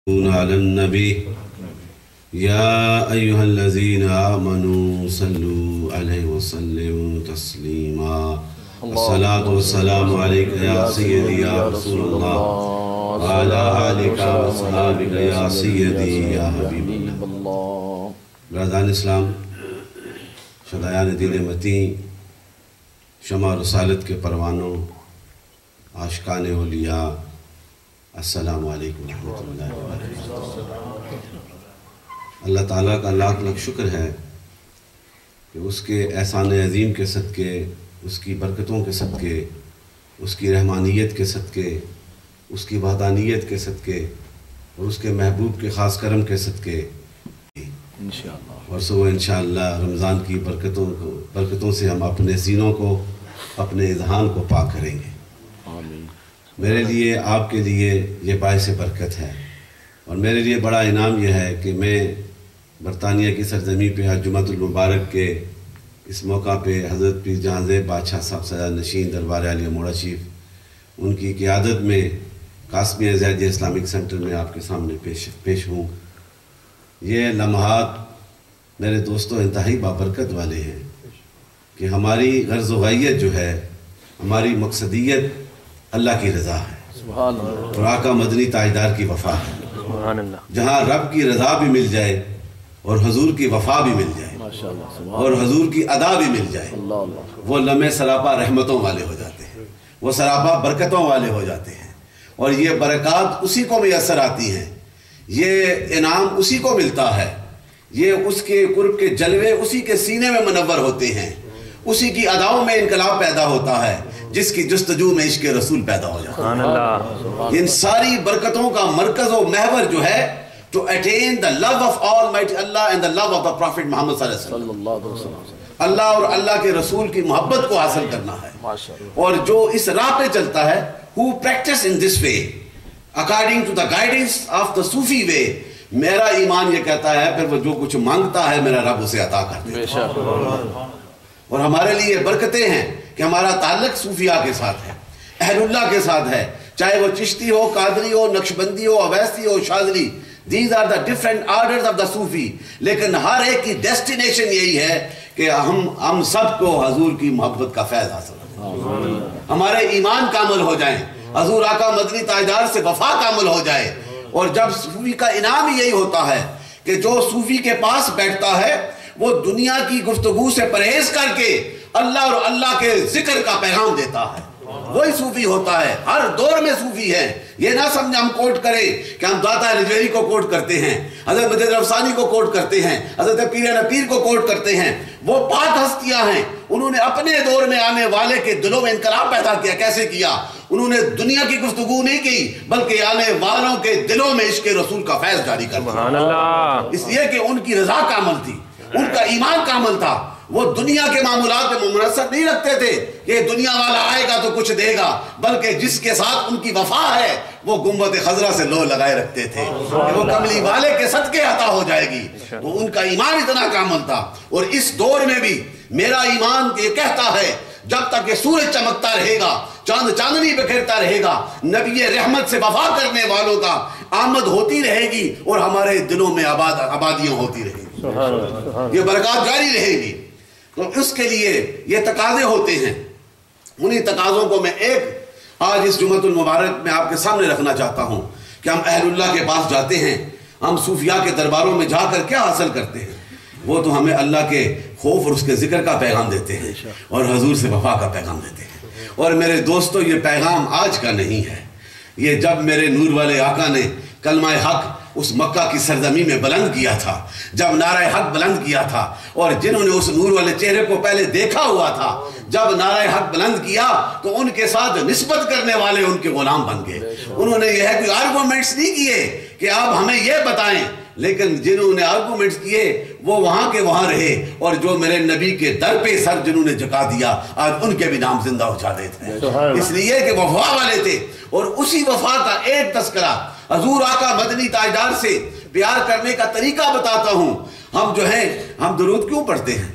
على النبي يا أيها الذين آمنوا صلوا عليه وسلموا تسليما الصلاة والسلام عليك يا سيدي يا رسول الله وعلى آلك وصحابك يا سيدي يا حبيب الله. برادران اسلام، شدایان دل متین، شمع رسالت کے پروانوں، عاشقان اولیاء، السلام علیکم ورحمۃ اللہ وبرکاتہ۔ اللہ تعالیٰ کا لاکھ لاکھ شکر ہے کہ اس کے احسان عظیم کے صدقے، اس کی برکتوں کے صدقے، اس کی رحمانیت کے صدقے، اس کی وحدانیت کے صدقے اور اس کے محبوب کے خاص کرم کے صدقے انشاءاللہ اور سو انشاءاللہ رمضان کی برکتوں سے ہم اپنے سینوں کو، اپنے اذہان کو پاک کریں گے۔ میرے لیے، آپ کے لیے یہ باعث برکت ہے، اور میرے لیے بڑا انعام یہ ہے کہ میں برطانیہ کی سرزمین پہ جمعۃ المبارک کے اس موقع پہ حضرت پیر جہاں زیب بادشاہ صاحب سجاد نشین دربار عالیہ موڑا شریف ان کی قیادت میں قاسمیہ زیدیہ اسلامک سینٹر میں آپ کے سامنے پیش ہوں۔ یہ لمحات میرے دوستوں انتہائی بابرکت والے ہیں کہ ہماری غرض و غایت جو ہے، ہماری مقصدیت اللہ کی رضا ہے اور آقا مدنی تاجدار کی وفا ہے۔ جہاں رب کی رضا بھی مل جائے اور حضور کی وفا بھی مل جائے اور حضور کی ادا بھی مل جائے، وہ لمحے سراپا رحمتوں والے ہو جاتے ہیں، وہ سراپا برکتوں والے ہو جاتے ہیں، اور یہ برکات اسی کو میسر آتی ہیں، یہ انعام اسی کو ملتا ہے، یہ اس کے قرب کے جلوے اسی کے سینے میں منور ہوتے ہیں، اسی کی اداؤں میں انقلاب پیدا ہوتا ہے جس کی جستجو میں عشق رسول پیدا ہو جاتا ہے۔ ان ساری برکتوں کا مرکز و محور جو ہے to attain the love of Almighty Allah and the love of the Prophet Muhammad صلی اللہ علیہ وسلم، اللہ اور اللہ کے رسول کی محبت کو حاصل کرنا ہے، اور جو اس راہ پہ چلتا ہے who practice in this way according to the guidance of the Sufi way، میرا ایمان یہ کہتا ہے پھر وہ جو کچھ مانگتا ہے میرا رب اسے عطا کر دیتا ہے۔ اور ہمارے لیے برکتیں ہیں کہ ہمارا تعلق صوفیاء کے ساتھ ہے، اہل اللہ کے ساتھ ہے، چاہے وہ چشتی ہو، قادری ہو، نقشبندی ہو، اویسی ہو، شاذلی، these are the different orders of the Sufi، لیکن ہر ایک کی ڈیسٹینیشن یہی ہے کہ ہم سب کو حضور کی محبت کا فیض حاصل ہو، ہمارے ایمان کامل ہو جائیں، حضور آقا مدنی تاجدار سے وفا کامل ہو جائے۔ اور جب صوفی کا انعام یہی ہوتا ہے کہ جو صوفی کے پاس بیٹھتا ہے وہ دنیا کی گفتگو سے پرہیز کر کے اللہ اور اللہ کے ذکر کا پیغام دیتا ہے، وہی صوفی ہوتا ہے۔ ہر دور میں صوفی ہے، یہ نہ سمجھ ہم کوٹ کریں کہ ہم داتا رجویری کو کوٹ کرتے ہیں، حضرت مجد افسانی کو کوٹ کرتے ہیں، حضرت پیر نپیر کو کوٹ کرتے ہیں۔ وہ پاک ہستیاں ہیں، انہوں نے اپنے دور میں آنے والے کے دلوں میں انقلاب پیدا کیا۔ کیسے کیا؟ انہوں نے دنیا کی گفتگو نہیں کی بلکہ آنے والوں کے دلوں میں عشق رسول کا فیض جاری کر دیا، اس لیے کہ ان کی رضا کامل تھی، ان کا ایمان کامل تھا۔ وہ دنیا کے معمولات میں منحصر نہیں رکھتے تھے کہ دنیا والا آئے گا تو کچھ دے گا، بلکہ جس کے ساتھ ان کی وفا ہے وہ گنبد خضرا سے لو لگائے رکھتے تھے کہ وہ کملی والے کے صدقے عطا ہو جائے گی۔ وہ ان کا ایمان اتنا کامل تھا۔ اور اس دور میں بھی میرا ایمان یہ کہتا ہے جب تک یہ سورج چمکتا رہے گا، چاند چاندنی بکھیرتا رہے گا، نبی رحمت سے وفا کرنے والوں کا آمد ہوتی رہے گی اور ہمارے دلوں میں آبادیاں ہوتی رہیں گی، یہ برکات جاری رہے گی۔ تو اس کے لیے یہ تقاضے ہوتے ہیں، انہی تقاضوں کو میں ایک آج اس جمعۃ المبارک میں آپ کے سامنے رکھنا چاہتا ہوں کہ ہم اہل اللہ کے پاس جاتے ہیں، ہم صوفیاء کے درباروں میں جا کر کیا حاصل کرتے ہیں؟ وہ تو ہمیں اللہ کے خوف اور اس کے ذکر کا پیغام دیتے ہیں اور حضور سے وفا کا پیغام دیتے ہیں۔ اور میرے دوستو، یہ پیغام آج کا نہیں ہے، یہ جب میرے نور والے آقا نے کلمہ حق اس مکہ کی سرزمین میں بلند کیا تھا، جب نعرہ حق بلند کیا تھا، اور جنہوں نے اس نور والے چہرے کو پہلے دیکھا ہوا تھا، جب نعرہ حق بلند کیا تو ان کے ساتھ نسبت کرنے والے ان کے غلام بن گئے۔ انہوں نے یہ ہے کوئی آرگومنٹس نہیں کیے کہ آپ ہمیں یہ بتائیں، لیکن جنہوں نے آرگومنٹس کیے وہ وہاں کے وہاں رہے، اور جو میرے نبی کے در پہ سر جنہوں نے جھکا دیا آج ان کے بھی نام زندہ ہو جاتے تھے، اس لیے کہ وفا والے تھے۔ اور اسی وفا کا ایک تذکرہ حضور آقا مدنی تاجدار سے پیار کرنے کا طریقہ بتاتا ہوں۔ ہم جو ہیں ہم درود کیوں پڑھتے ہیں؟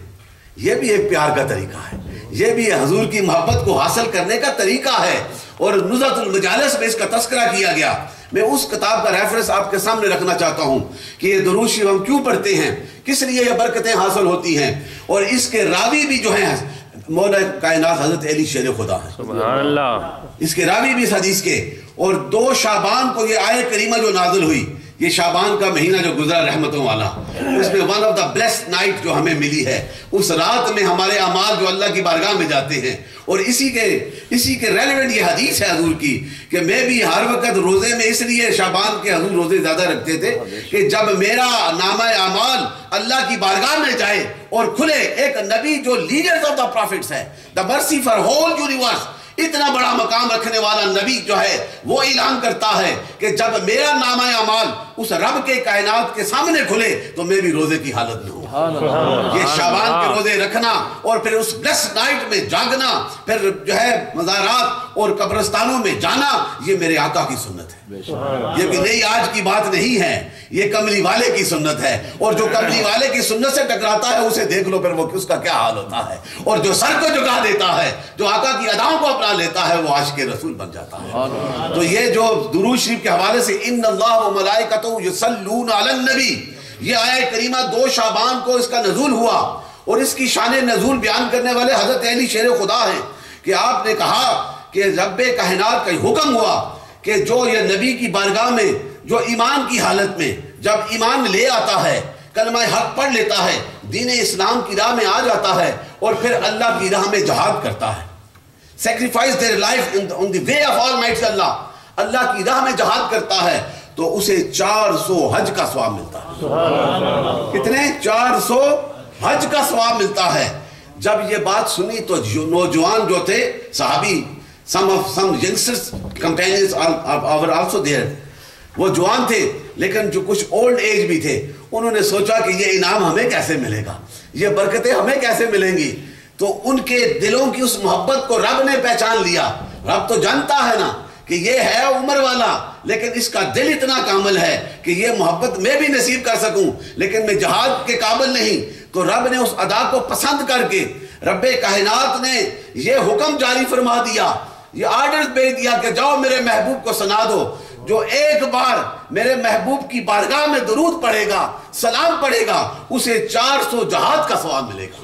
یہ بھی ایک پیار کا طریقہ ہے، یہ بھی حضور کی محبت کو حاصل کرنے کا طریقہ ہے، اور نزہۃ المجالس میں اس کا تذکرہ کیا گیا۔ میں اس کتاب کا ریفرنس آپ کے سامنے رکھنا چاہتا ہوں کہ یہ درود شریف ہم کیوں پڑھتے ہیں، کس لیے یہ برکتیں حاصل ہوتی ہیں، اور اس کے راوی بھی جو ہیں مولا کائنات حضرت علی شیر خدا ہے، سبحان اللہ، اس کے راوی بھی اس حدیث کے۔ اور 2 شعبان کو یہ آیت کریمہ جو نازل ہوئی، یہ شعبان کا مہینہ جو گزرا رحمتوں والا، اس میں one of the blessed night جو ہمیں ملی ہے، اس رات میں ہمارے اعمال جو اللہ کی بارگاہ میں جاتے ہیں، اور اسی کے ریلیونٹ یہ حدیث ہے حضور کی کہ میں بھی ہر وقت روزے میں اس لیے شعبان کے حضور روزے زیادہ رکھتے تھے کہ جب میرا نامہ اعمال اللہ کی بارگاہ میں جائے اور کھلے، ایک نبی جو لیڈرز آف دا پروفٹس ہے، دا مرسی فار ہول یونیورس، اتنا بڑا مقام رکھنے والا نبی جو ہے وہ اعلان کرتا ہے کہ جب میرا نامہ اعمال اس رب کے کائنات کے سامنے کھلے تو میں بھی روزے کی حالت میں ہوں۔ یہ شعبان کے روزے رکھنا اور پھر اس بلیس نائٹ میں جاگنا، پھر جو ہے مزارات اور قبرستانوں میں جانا، یہ میرے آقا کی سنت ہے، یہ کہ نئی آج کی بات نہیں ہے، یہ کملی والے کی سنت ہے، اور جو کملی والے کی سنت سے ٹکراتا ہے اسے دیکھ لو پھر وہ اس کا کیا حال ہوتا ہے، اور جو سر کو جھکا دیتا ہے، جو آقا کی اداؤں کو اپنا لیتا ہے، وہ عاشق رسول بن جاتا ہے۔ تو یہ جو درود شریف کے حوالے سے ان اللہ و ملائکتہ یصلون علی النبی، یہ آیت کریمہ 2 شعبان کو اس کا نزول ہوا، اور اس کی شان نزول بیان کرنے والے حضرت علی شیر خدا ہیں کہ آپ نے کہا کہ رب کائنات کا حکم ہوا کہ جو یہ نبی کی بارگاہ میں جو ایمان کی حالت میں جب ایمان لے آتا ہے، کلمہ حق پڑھ لیتا ہے، دین اسلام کی راہ میں آ جاتا ہے، اور پھر اللہ کی راہ میں جہاد کرتا ہے، sacrifice their life on the way of Almighty Allah، اللہ کی راہ میں جہاد کرتا ہے، تو اسے 400 حج کا ثواب ملتا ہے۔ کتنے؟ 400 حج کا ثواب ملتا ہے۔ جب یہ بات سنی تو نوجوان جو تھے صحابی، some youngsters companions are also there، وہ جوان تھے لیکن جو کچھ اولڈ ایج بھی تھے، انہوں نے سوچا کہ یہ انعام ہمیں کیسے ملے گا، یہ برکتیں ہمیں کیسے ملیں گی۔ تو ان کے دلوں کی اس محبت کو رب نے پہچان لیا۔ رب تو جانتا ہے نا کہ یہ ہے عمر والا، لیکن اس کا دل اتنا کامل ہے کہ یہ محبت میں بھی نصیب کر سکوں، لیکن میں جہاد کے قابل نہیں۔ تو رب نے اس ادا کو پسند کر کے رب کائنات نے یہ حکم جاری فرما دیا، یہ آرڈر بھیج دیا کہ جاؤ میرے محبوب کو سنا دو، جو ایک بار میرے محبوب کی بارگاہ میں درود پڑھے گا، سلام پڑھے گا، اسے 400 جہاد کا ثواب ملے گا۔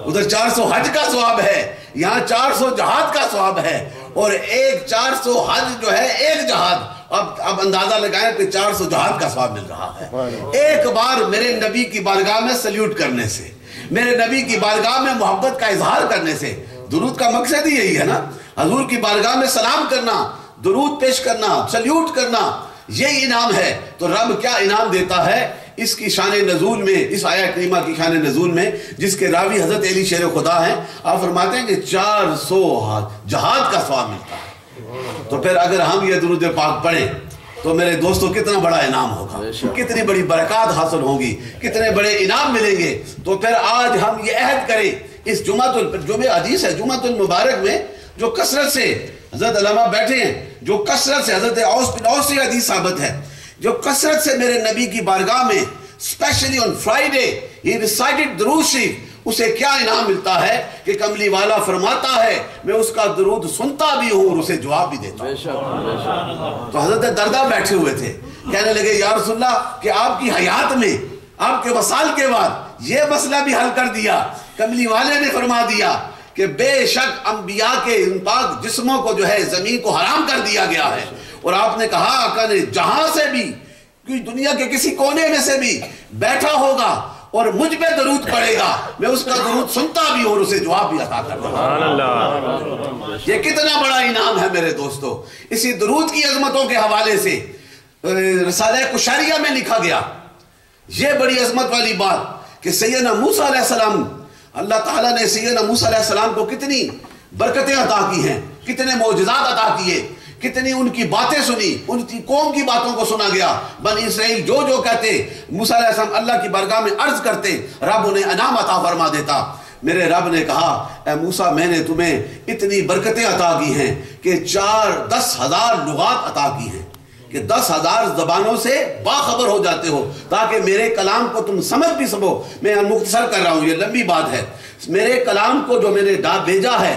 ادھر 400 حج کا ثواب ہے، یہاں 400 جہاد کا ثواب ہے، اور ایک 400 حج جو ہے ایک جہاد، اب اندازہ لگائیں کہ 400 جہاد کا ثواب مل رہا ہے۔ ایک بار میرے نبی کی بارگاہ میں سلیوٹ کرنے سے، میرے نبی کی بارگاہ میں محبت کا اظہار کرنے سے، درود کا مقصد ہی یہی ہے نا، حضور کی بارگاہ میں سلام کرنا، درود پیش کرنا، سلیوٹ کرنا، یہ انعام ہے۔ تو رب کیا انعام دیتا ہے اس کی شان نزول میں، اس آیت کریمہ کی شان نزول میں، جس کے راوی حضرت علی شیر خدا ہیں۔ آپ فرماتے ہیں کہ 400 جہاد کا ثواب ملتا ہے۔ تو پھر اگر ہم یہ درود پاک پڑھیں تو میرے دوستوں کتنا بڑا انعام ہوگا، کتنی بڑی برکات حاصل ہوگی، کتنے بڑے انعام ملیں گے۔ تو پھر آج ہم یہ عہد کریں، اس جمعہ حدیث ہے جمعۃ المبارک میں جو کثرت سے حضرت علماء بیٹھے ہیں، جو کثرت سے حضرت اوس بن اوس سے حدیث ثابت ہے، جو کثرت سے میرے نبی کی بارگاہ میں اسپیشلی آن فرائیڈے ہی ریسائٹڈ درود شریف، اسے کیا انعام ملتا ہے کہ کملی والا فرماتا ہے میں اس کا درود سنتا بھی ہوں اور اسے جواب بھی دیتا ہوں۔ تو حضرت دردہ بیٹھے ہوئے تھے، کہنے لگے یا رسول اللہ کہ آپ کی حیات میں، آپ کے وصال کے بعد یہ مسئلہ بھی حل کر دیا، کملی والے نے فرما دیا کہ بے شک انبیاء کے ان پاک جسموں کو جو ہے زمین کو حرام کر دیا گیا ہے، اور آپ نے کہا آقا نے جہاں سے بھی، دنیا کے کسی کونے میں سے بھی بیٹھا ہوگا اور مجھ پہ درود پڑے گا، میں اس کا درود سنتا بھی ہوں اور اسے جواب بھی عطا کرتا ہوں۔ یہ کتنا بڑا انعام ہے میرے دوستو۔ اسی درود کی عظمتوں کے حوالے سے رسالہ کشاریہ میں لکھا گیا یہ بڑی عظمت والی بات کہ سیدنا موسیٰ علیہ السلام، اللہ تعالیٰ نے سیدنا موسیٰ علیہ السلام کو کتنی برکتیں عطا کی ہیں، کتنے معجزات عطا کیے، کتنی ان کی باتیں سنی، ان کی قوم کی باتوں کو سنا گیا۔ بنی اسرائیل جو جو کہتے موسیٰ علیہ السلام اللہ کی بارگاہ میں عرض کرتے، رب انہیں انعام عطا فرما دیتا۔ میرے رب نے کہا اے موسیٰ میں نے تمہیں اتنی برکتیں عطا کی ہیں کہ 10,000 لغات عطا کی ہیں، کہ 10,000 زبانوں سے باخبر ہو جاتے ہو، تاکہ میرے کلام کو تم سمجھ بھی سکو۔ میں مختصر کر رہا ہوں، یہ لمبی بات ہے۔ میرے کلام کو جو میں نے بھیجا ہے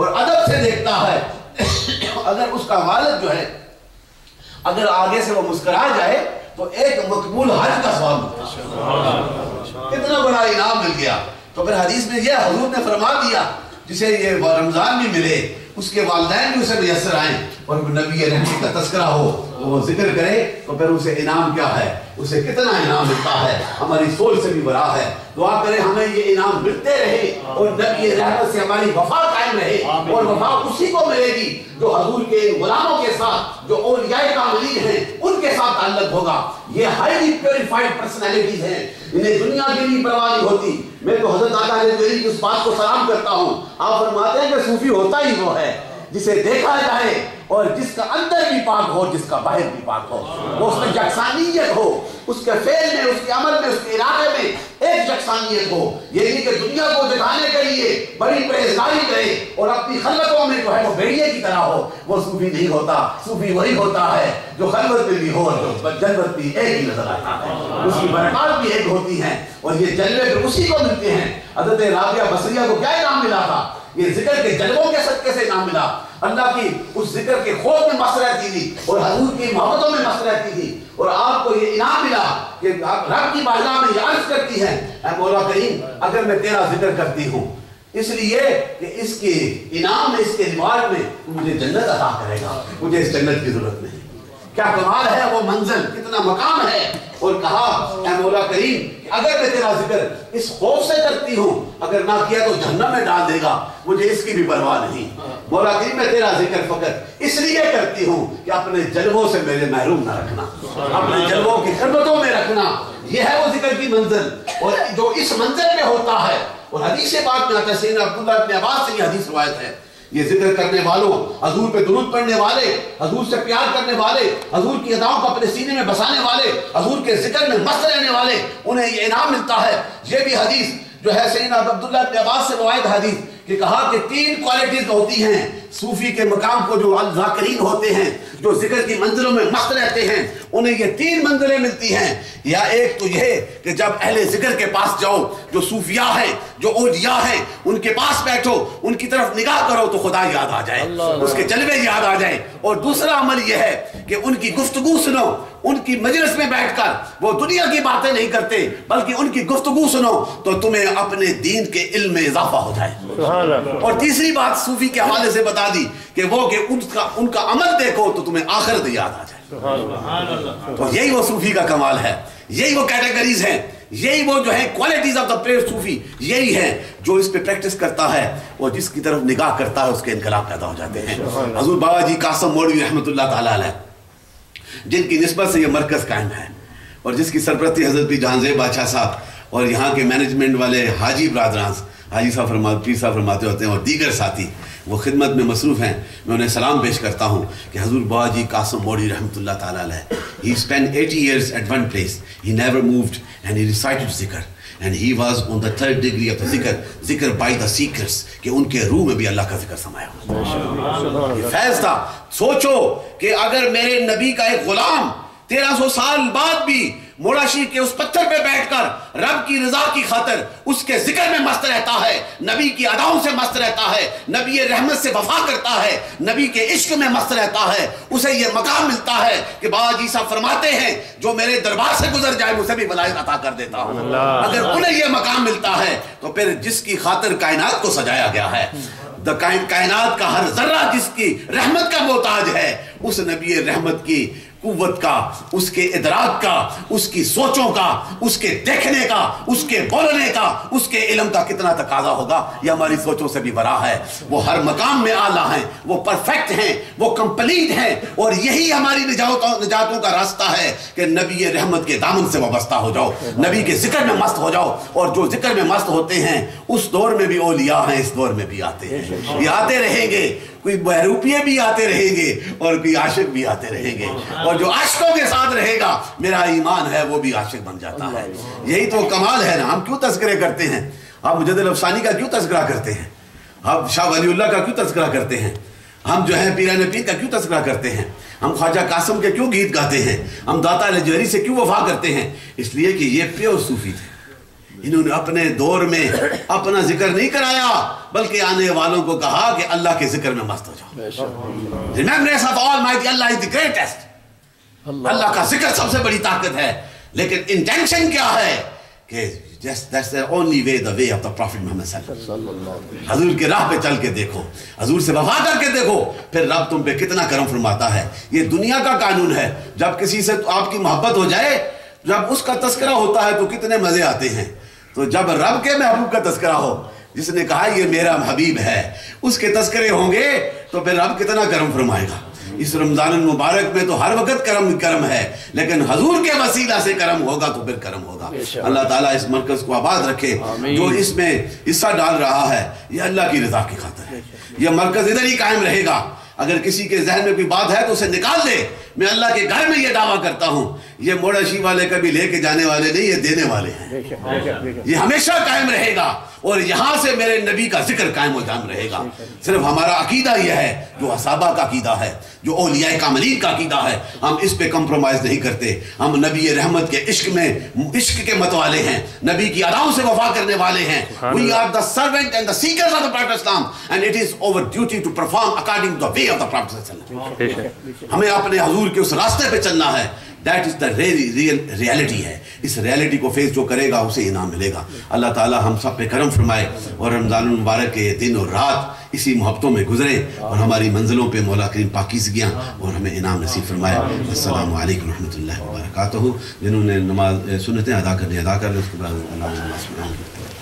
اور ادب سے دیکھتا ہے. اگر اس کا والد جو ہے اگر آگے سے وہ مسکرا جائے تو ایک مقبول حج کا ثواب ملتا ہے. اتنا بڑا انعام مل گیا. تو پھر حدیث میں یہ حضور نے فرما دیا جسے یہ رمضان بھی ملے اس کے والدین بھی اسے میسر آئیں اور نبی رحمت کا تذکرہ ہو وہ ذکر کرے تو پھر اسے انعام کیا ہے, اسے کتنا انعام ملتا ہے. ہماری سوچ سے بھی بڑا ہے. دعا کریں ہمیں یہ انعام ملتے رہے اور نبی رحمت سے ہماری وفا قائم رہے. اور وفا اسی کو ملے گی جو حضور کے غلاموں کے ساتھ, جو اولیاء کاملین ہیں ان کے ساتھ تعلق ہوگا. یہ ہائیلی پیوریفائڈ پرسنالٹیز ہیں, انہیں دنیا کی بھی پرواہ نہیں ہوتی. میں تو حضرت آقا علیہ وسلم کی اس بات کو سلام کرتا ہوں. آپ فرماتے ہیں کہ صوفی ہوتا ہی وہ ہے جسے دیکھا جائے اور جس کا اندر بھی پاک ہو جس کا باہر بھی پاک ہو. وہ اس میں یکسانیت ہو, اس کے فعل میں, اس کے عمل میں, اس کے ارادے میں ایک یکسانیت ہو. یہ نہیں کہ دنیا کو دکھانے کے لیے بڑی پرہیزگاری کرے اور اپنی خلوتوں میں جو ہے وہ بھیڑیے کی طرح ہو. وہ صوفی نہیں ہوتا. صوفی وہی ہوتا ہے جو خلوت میں بھی ہو اور جو جنت بھی ایک ہی نظر آتا ہے. اس کی برکات بھی ایک ہوتی ہیں اور یہ جلوے پھر اسی کو ملتے ہیں. حضرت رابعہ بصریہ کو کیا انعام ملا تھا؟ یہ ذکر کے جلووں کے صدقے سے انعام ملا. اللہ کی اس ذکر کے خوف میں مست رہتی تھی اور حضور کی محبتوں میں مست رہتی تھی. اور آپ کو یہ انعام ملا کہ آپ رب کی بارگاہ میں یہ عرض کرتی ہیں, اے مولا کریم اگر میں تیرا ذکر کرتی ہوں اس لیے کہ اس کے انعام میں, اس کے ریوارڈ میں مجھے جنت عطا کرے گا, مجھے اس جنت کی ضرورت نہیں. کیا کمال ہے وہ منزل, کتنا مقام ہے. اور کہا اے مولا کریم اگر میں تیرا ذکر اس خوف سے کرتی ہوں, اگر نہ کیا تو جہنم میں ڈال دے گا, مجھے اس کی بھی پرواہ نہیں. مولا کریم میں تیرا ذکر فقط اس لیے کرتی ہوں کہ اپنے جلووں سے میرے محروم نہ رکھنا, اپنے جلووں کی خدمتوں میں رکھنا. یہ ہے وہ ذکر کی منزل. اور جو اس منزل میں ہوتا ہے, اور حدیث بات میں آتا ہے, سیدنا عبداللہ ابن عباس سے یہ حدیث روایت ہے, یہ ذکر کرنے والوں, حضور پہ درود پڑھنے والے, حضور سے پیار کرنے والے, حضور کی اداؤں کو اپنے سینے میں بسانے والے, حضور کے ذکر میں مست رہنے والے, انہیں یہ انعام ملتا ہے. یہ بھی حدیث جو ہے سیدنا عبداللہ ابن عباس سے روایت حدیث کہ کہا کہ 3 کوالٹیز ہوتی ہیں صوفی کے مقام کو, جو ذاکرین ہوتے ہیں, جو ذکر کی منزلوں میں مست رہتے ہیں, انہیں یہ 3 منزلیں ملتی ہیں. یا ایک تو یہ کہ جب اہل ذکر کے پاس جاؤ, جو صوفیاء ہیں, جو اولیاء ہیں, ان کے پاس بیٹھو, ان کی طرف نگاہ کرو تو خدا یاد آ جائے, اس کے جلوے یاد آ جائے. اور دوسرا عمل یہ ہے کہ ان کی گفتگو سنو, ان کی مجلس میں بیٹھ کر وہ دنیا کی باتیں نہیں کرتے بلکہ ان کی گفتگو سنو تو تمہیں اپنے دین کے علم میں اضافہ ہو جائے. اور تیسری بات صوفی کے حوالے سے بتا دی کہ وہ کہ ان کا عمل دیکھو تو تمہیں آخرت یاد آ جائے. تو یہی وہ صوفی کا کمال ہے, یہی وہ کیٹیگریز ہیں, یہی وہ جو ہے کوالٹیز آف دا پریئر صوفی, یہی ہے جو اس پہ پریکٹس کرتا ہے اور جس کی طرف نگاہ کرتا ہے اس کے انقلاب پیدا ہو جاتے ہیں. حضور بابا جی قاسم مولوی رحمۃ اللہ تعالیٰ علیہ, جن کی نسبت سے یہ مرکز قائم ہے اور جس کی سرپرستی حضرت پیر جہانزیب بادشاہ صاحب اور یہاں کے مینجمنٹ والے حاجی برادران, حاجی صاحب پیر صاحب فرماتے ہوتے ہیں اور دیگر ساتھی وہ خدمت میں مصروف ہیں, میں انہیں سلام پیش کرتا ہوں کہ حضور بابا جی قاسم مولوی رحمۃ اللہ تعالیٰ علیہ, he spent 80 years at one place, he never moved and he recited zikr and he was on the 3rd degree of the zikr by the seekers, کہ ان کے روح میں بھی اللہ کا ذکر سمایا ہوا. یہ فیض تھا. سوچو کہ اگر میرے نبی کا ایک غلام 1300 سال بعد بھی موڑاشی کے اس پتھر پہ بیٹھ کر رب کی رضا کی خاطر اس کے ذکر میں مست رہتا ہے, نبی کی اداؤں سے مست رہتا ہے, نبی رحمت سے وفا کرتا ہے, نبی کے عشق میں مست رہتا ہے, اسے یہ مقام ملتا ہے کہ بابا جی صاحب فرماتے ہیں جو میرے دربار سے گزر جائے مجھے بھی ولایت عطا کر دیتا ہوں. اگر انہیں یہ مقام ملتا ہے تو پھر جس کی خاطر کائنات کو سجایا گیا ہے, کائنات کا ہر ذرہ جس کی رحمت کا محتاج ہے, اس نبی رحمت کی قوت کا, اس کے ادراک کا, اس کی سوچوں کا, اس کے دیکھنے کا, اس کے بولنے کا, اس کے علم کا کتنا تقاضا ہوگا. یہ ہماری سوچوں سے بھی بڑا ہے. وہ ہر مقام میں اعلیٰ ہیں, وہ پرفیکٹ ہیں, وہ کمپلیٹ ہیں, اور یہی ہماری نجاتوں کا راستہ ہے کہ نبی رحمت کے دامن سے وابستہ ہو جاؤ, نبی کے ذکر میں مست ہو جاؤ. اور جو ذکر میں مست ہوتے ہیں اس دور میں بھی اولیاء ہیں, اس دور میں بھی آتے ہیں, یہ آتے رہیں گے. کوئی بہروپیے بھی آتے رہیں گے اور کوئی عاشق بھی آتے رہیں گے, اور جو عاشقوں کے ساتھ رہے گا میرا ایمان ہے وہ بھی عاشق بن جاتا ہے. یہی تو کمال ہے نا. ہم کیوں تذکرے کرتے ہیں, ہم مجد الافسانی کا کیوں تذکرہ کرتے ہیں, ہم شاہ ولی اللہ کا کیوں تذکرہ کرتے ہیں, ہم جو ہے پیران پیر کا کیوں تذکرہ کرتے ہیں, ہم خواجہ قاسم کے کیوں گیت گاتے ہیں, ہم داتا الجوہری سے کیوں وفا کرتے ہیں, اس لیے کہ یہ پیور صوفی تھے, انہوں نے اپنے دور میں اپنا ذکر نہیں کرایا بلکہ آنے والوں کو کہا کہ اللہ کے ذکر میں مست ہو جاؤ. Remembrance of Almighty Allah is the greatest. اللہ کا ذکر سب سے بڑی طاقت ہے. لیکن انٹینشن کیا ہے کہ that's the only way, the way of the Prophet Muhammad صلی اللہ علیہ وسلم. حضور کے راہ پہ چل کے دیکھو, حضور سے وفا کر کے دیکھو, پھر رب تم پہ کتنا کرم فرماتا ہے. یہ دنیا کا قانون ہے. جب کسی سے آپ کی محبت ہو جائے, جب اس کا تذکرہ ہوتا ہے تو کتنے مزے آتے ہیں. تو جب رب کے محبوب کا تذکرہ ہو, جس نے کہا یہ میرا حبیب ہے, اس کے تذکرے ہوں گے تو پھر رب کتنا کرم فرمائے گا. اس رمضان المبارک میں تو ہر وقت کرم ہے, لیکن حضور کے وسیلہ سے کرم ہوگا تو پھر کرم ہوگا. اللہ تعالیٰ اس مرکز کو آباد رکھے. جو اس میں حصہ ڈال رہا ہے یہ اللہ کی رضا کی خاطر ہے. یہ مرکز ادھر ہی قائم رہے گا. اگر کسی کے ذہن میں کوئی بات ہے تو اسے نکال دے. میں اللہ کے گھر میں یہ دعویٰ کرتا ہوں, یہ موڑشی والے کبھی لے کے جانے والے نہیں, یہ دینے والے ہیں. یہ ہمیشہ قائم رہے گا اور یہاں سے میرے نبی کا ذکر قائم و دائم رہے گا. صرف ہمارا عقیدہ یہ ہے جو صحابہ کا عقیدہ ہے, جو اولیاء کاملین کا عقیدہ ہے, ہم اس پہ کمپرومائز نہیں کرتے. ہم نبی رحمت کے عشق کے مت والے ہیں, نبی کی اداؤں سے وفا کرنے والے ہیں. We are the servant and the seekers of the Prophet Islam, and it is our duty to perform according to the way of the Prophet. ہمیں اپنے حضور کے اس راستے پہ چلنا ہے. That is the reality ہے. اس ریالٹی کو فیس جو کرے گا اسے انعام ملے گا. اللہ تعالیٰ ہم سب پہ کرم فرمائے اور رمضان المبارک کے دن اور رات اسی محبتوں میں گزرے اور ہماری منزلوں پہ مولا کریم پاکیزگیاں اور ہمیں انعام نصیب فرمائے. السلام علیکم ورحمۃ اللہ وبرکاتہ. جنہوں نے نماز سنتیں ادا کر لیں اس کے بعد اللہ